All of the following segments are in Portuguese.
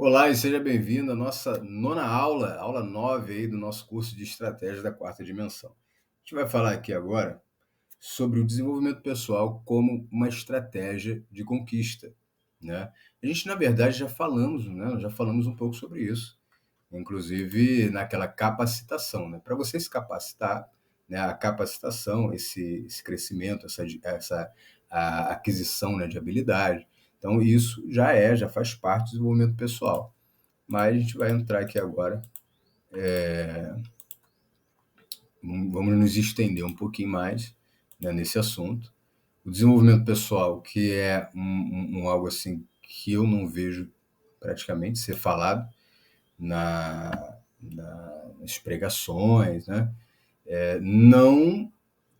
Olá e seja bem-vindo à nossa nona aula, aula 9 aí do nosso curso de estratégia da quarta dimensão. A gente vai falar aqui agora sobre o desenvolvimento pessoal como uma estratégia de conquista, né? A gente, na verdade, já falamos, né? Nós já falamos um pouco sobre isso, inclusive naquela capacitação, né? Para você se capacitar, né? A capacitação, esse crescimento, essa a aquisição, né, de habilidade. Então, isso já faz parte do desenvolvimento pessoal. Mas a gente vai entrar aqui agora, vamos nos estender um pouquinho mais, né, nesse assunto. O desenvolvimento pessoal, que é algo assim que eu não vejo praticamente ser falado nas pregações, né? Não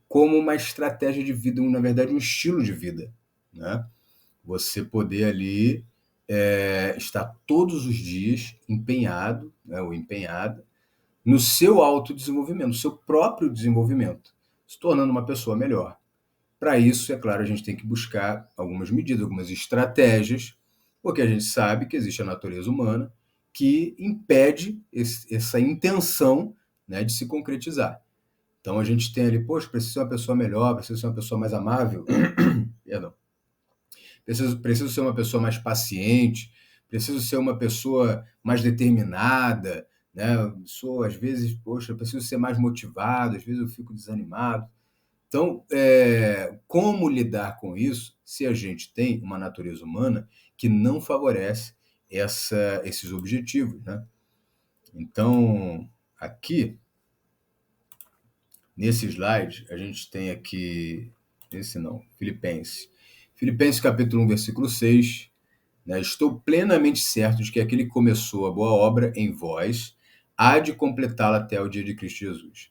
como uma estratégia de vida, na verdade, um estilo de vida, né? Você poder ali estar todos os dias empenhado, né, ou empenhada, no seu autodesenvolvimento, no seu próprio desenvolvimento, se tornando uma pessoa melhor. Para isso, é claro, a gente tem que buscar algumas medidas, algumas estratégias, porque a gente sabe que existe a natureza humana que impede essa intenção, né, de se concretizar. Então a gente tem ali, poxa, preciso ser uma pessoa melhor, preciso ser uma pessoa mais amável, perdão, preciso ser uma pessoa mais paciente, preciso ser uma pessoa mais determinada, né? Sou, às vezes, poxa, eu preciso ser mais motivado, às vezes eu fico desanimado. Então, como lidar com isso se a gente tem uma natureza humana que não favorece esses objetivos, né? Então, aqui, nesse slide, a gente tem aqui, esse não, Filipenses. Filipenses capítulo 1, versículo 6, né? Estou plenamente certo de que aquele que começou a boa obra em vós há de completá-la até o dia de Cristo Jesus.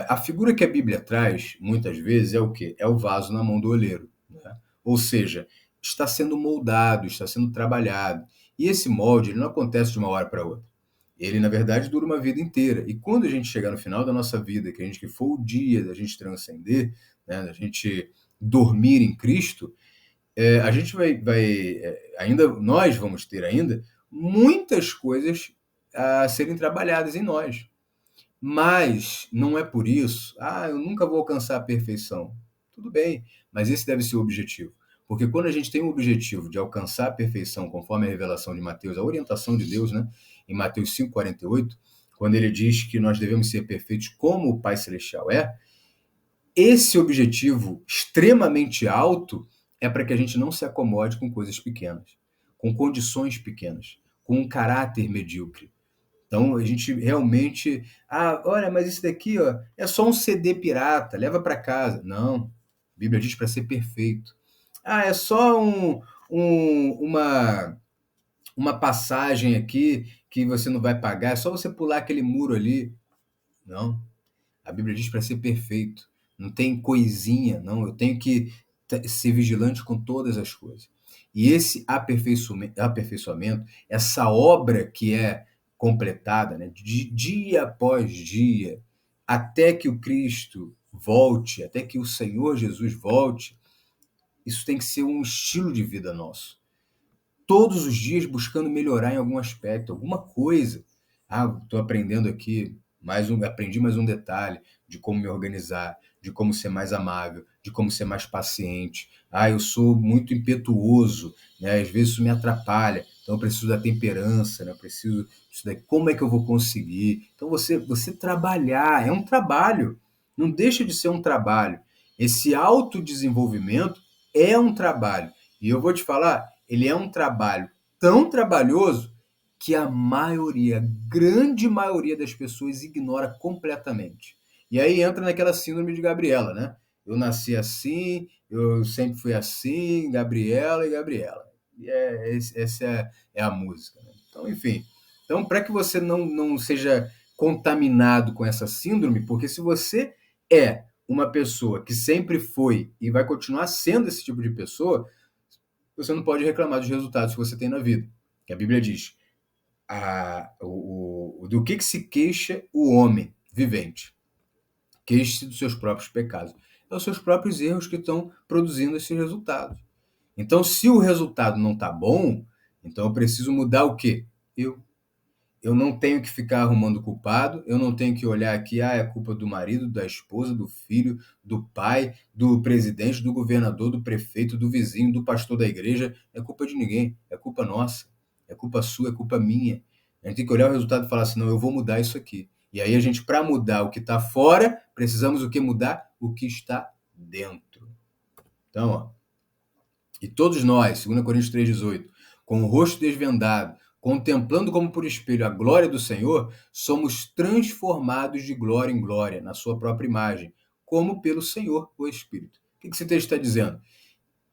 A figura que a Bíblia traz, muitas vezes, é o quê? É o vaso na mão do oleiro, né? Ou seja, está sendo moldado, está sendo trabalhado. E esse molde ele não acontece de uma hora para outra. Ele, na verdade, dura uma vida inteira. E quando a gente chegar no final da nossa vida, que for o dia da gente transcender, né, da gente dormir em Cristo, a gente ainda, nós vamos ter ainda muitas coisas a serem trabalhadas em nós. Mas não é por isso, eu nunca vou alcançar a perfeição. Tudo bem, mas esse deve ser o objetivo. Porque quando a gente tem o objetivo de alcançar a perfeição, conforme a revelação de Mateus, a orientação de Deus, né, em Mateus 5,48, quando ele diz que nós devemos ser perfeitos como o Pai Celestial é, esse objetivo extremamente alto é para que a gente não se acomode com coisas pequenas, com condições pequenas, com um caráter medíocre. Então a gente realmente, olha, mas isso daqui, ó, é só um CD pirata, leva para casa. Não, a Bíblia diz para ser perfeito. É só uma passagem aqui que você não vai pagar, é só você pular aquele muro ali. Não, a Bíblia diz para ser perfeito. Não tem coisinha, não. Eu tenho que ser vigilante com todas as coisas. E esse aperfeiçoamento, essa obra que é completada, né, de dia após dia, até que o Cristo volte, até que o Senhor Jesus volte, isso tem que ser um estilo de vida nosso. Todos os dias buscando melhorar em algum aspecto, alguma coisa. Estou aprendendo aqui, aprendi mais um detalhe de como me organizar, de como ser mais amável, de como ser mais paciente. Eu sou muito impetuoso, né? Às vezes isso me atrapalha, então eu preciso da temperança, né? Eu preciso disso daí. Como é que eu vou conseguir? Então você trabalhar, é um trabalho, não deixa de ser um trabalho. Esse autodesenvolvimento é um trabalho. E eu vou te falar, ele é um trabalho tão trabalhoso que a maioria, a grande maioria das pessoas ignora completamente. E aí entra naquela síndrome de Gabriela, né? Eu nasci assim, eu sempre fui assim, Gabriela e Gabriela. E essa é a música. Né? Então, enfim. Então, para que você não seja contaminado com essa síndrome, porque se você é uma pessoa que sempre foi e vai continuar sendo esse tipo de pessoa, você não pode reclamar dos resultados que você tem na vida. Que a Bíblia diz, do que se queixa o homem vivente? Queixe-se dos seus próprios pecados. É os seus próprios erros que estão produzindo esses resultados. Então, se o resultado não está bom, Então eu preciso mudar o quê? Eu não tenho que ficar arrumando culpado, eu não tenho que olhar aqui, é culpa do marido, da esposa, do filho, do pai, do presidente, do governador, do prefeito, do vizinho, do pastor da igreja. Não é culpa de ninguém, é culpa nossa, é culpa sua, é culpa minha. A gente tem que olhar o resultado e falar assim, não, eu vou mudar isso aqui. E aí a gente, para mudar o que está fora, precisamos o que mudar? O que está dentro. Então, ó, e todos nós, 2 Coríntios 3,18, com o rosto desvendado, contemplando como por espelho a glória do Senhor, somos transformados de glória em glória, na sua própria imagem, como pelo Senhor, o Espírito. O que esse texto está dizendo?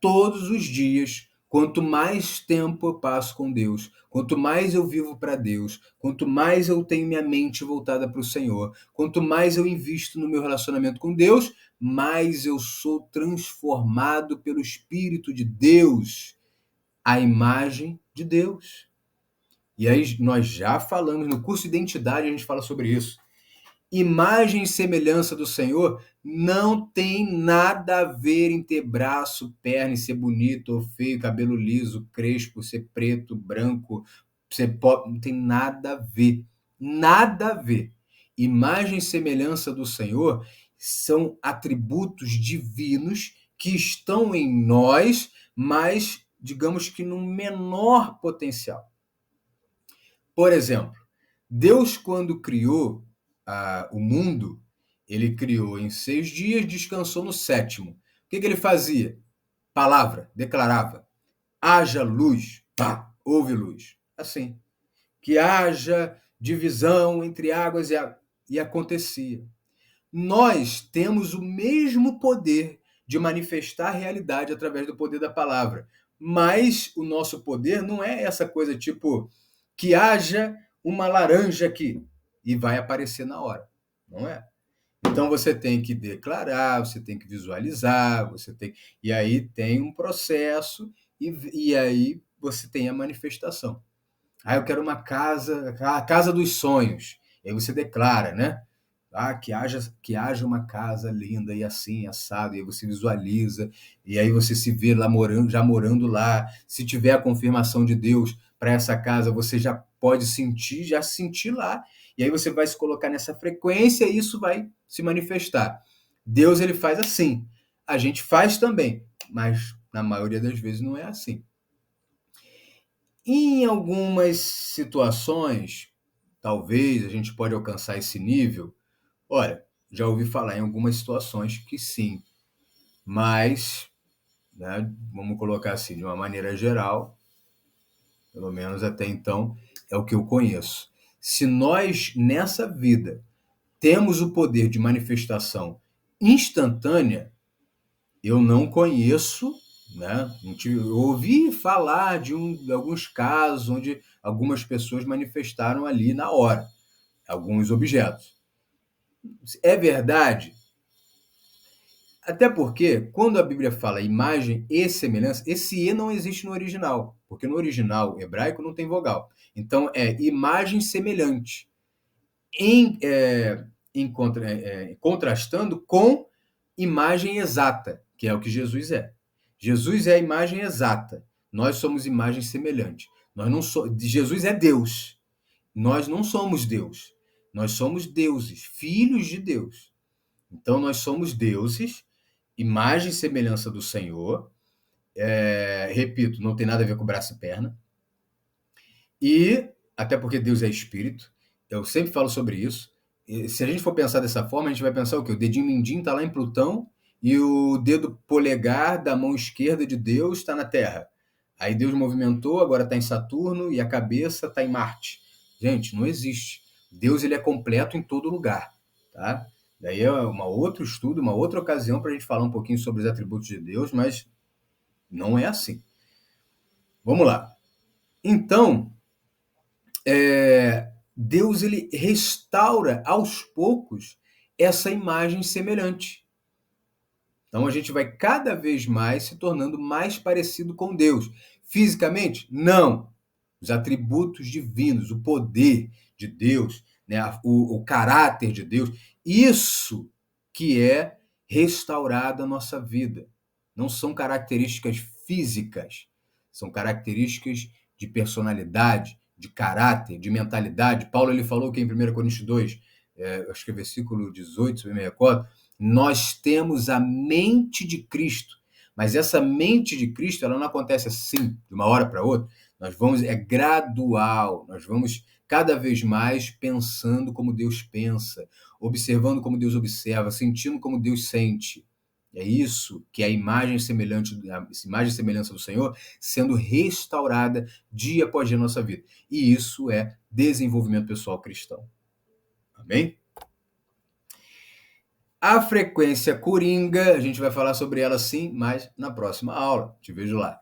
Todos os dias, quanto mais tempo eu passo com Deus, quanto mais eu vivo para Deus, quanto mais eu tenho minha mente voltada para o Senhor, quanto mais eu invisto no meu relacionamento com Deus, mais eu sou transformado pelo Espírito de Deus, a imagem de Deus. E aí nós já falamos, no curso de Identidade a gente fala sobre isso. Imagem e semelhança do Senhor não tem nada a ver em ter braço, perna, e ser bonito ou feio, cabelo liso, crespo, ser preto, branco, ser pobre, não tem nada a ver. Nada a ver. Imagem e semelhança do Senhor são atributos divinos que estão em nós, mas digamos que num menor potencial. Por exemplo, Deus, quando criou o mundo, ele criou em 6 dias, descansou no 7º. O que ele fazia? Palavra, declarava. Haja luz, pá, houve luz. Assim. Que haja divisão entre águas e acontecia. Nós temos o mesmo poder de manifestar a realidade através do poder da palavra. Mas o nosso poder não é essa coisa tipo que haja uma laranja aqui e vai aparecer na hora. Não é? Então você tem que declarar, você tem que visualizar, e aí tem um processo e aí você tem a manifestação. Eu quero uma casa, a casa dos sonhos. E aí você declara, né? Que haja uma casa linda e assim, assado, e aí você visualiza, e aí você se vê lá já morando lá. Se tiver a confirmação de Deus para essa casa, você já pode já sentir lá, e aí você vai se colocar nessa frequência e isso vai se manifestar. Deus, ele faz assim. A gente faz também, mas na maioria das vezes não é assim. Em algumas situações, talvez a gente pode alcançar esse nível. Olha, já ouvi falar em algumas situações que sim, mas, né, vamos colocar assim, de uma maneira geral, pelo menos até então, é o que eu conheço. Se nós, nessa vida, temos o poder de manifestação instantânea, eu não conheço, né? Eu ouvi falar de alguns casos onde algumas pessoas manifestaram ali na hora, alguns objetos. É verdade? Até porque, quando a Bíblia fala imagem e semelhança, esse E não existe no original, porque no original hebraico não tem vogal. Então, é imagem semelhante, contrastando com imagem exata, que é o que Jesus é. Jesus é a imagem exata. Nós somos imagem semelhante. Jesus é Deus. Nós não somos Deus. Nós somos deuses, filhos de Deus. Então, nós somos deuses, imagem e semelhança do Senhor. Repito, não tem nada a ver com braço e perna. E, até porque Deus é espírito, eu sempre falo sobre isso. E se a gente for pensar dessa forma, a gente vai pensar o quê? O dedinho mindinho está lá em Plutão e o dedo polegar da mão esquerda de Deus está na Terra. Aí Deus movimentou, agora está em Saturno e a cabeça está em Marte. Gente, não existe. Deus, ele é completo em todo lugar, tá? Daí é um outro estudo, uma outra ocasião para a gente falar um pouquinho sobre os atributos de Deus, mas não é assim. Vamos lá. Então, Deus, ele restaura aos poucos essa imagem semelhante. Então a gente vai cada vez mais se tornando mais parecido com Deus. Fisicamente? Não. Os atributos divinos, o poder de Deus, né? o caráter de Deus, isso que é restaurado a nossa vida. Não são características físicas, são características de personalidade, de caráter, de mentalidade. Paulo ele falou que em 1 Coríntios 2, acho que é versículo 18, se eu me recordo, nós temos a mente de Cristo. Mas essa mente de Cristo, ela não acontece assim, de uma hora para outra. É gradual, nós vamos cada vez mais pensando como Deus pensa, observando como Deus observa, sentindo como Deus sente. É isso que é a imagem e semelhança do Senhor sendo restaurada dia após dia na nossa vida. E isso é desenvolvimento pessoal cristão. Amém? A frequência coringa, a gente vai falar sobre ela sim, mas na próxima aula. Te vejo lá.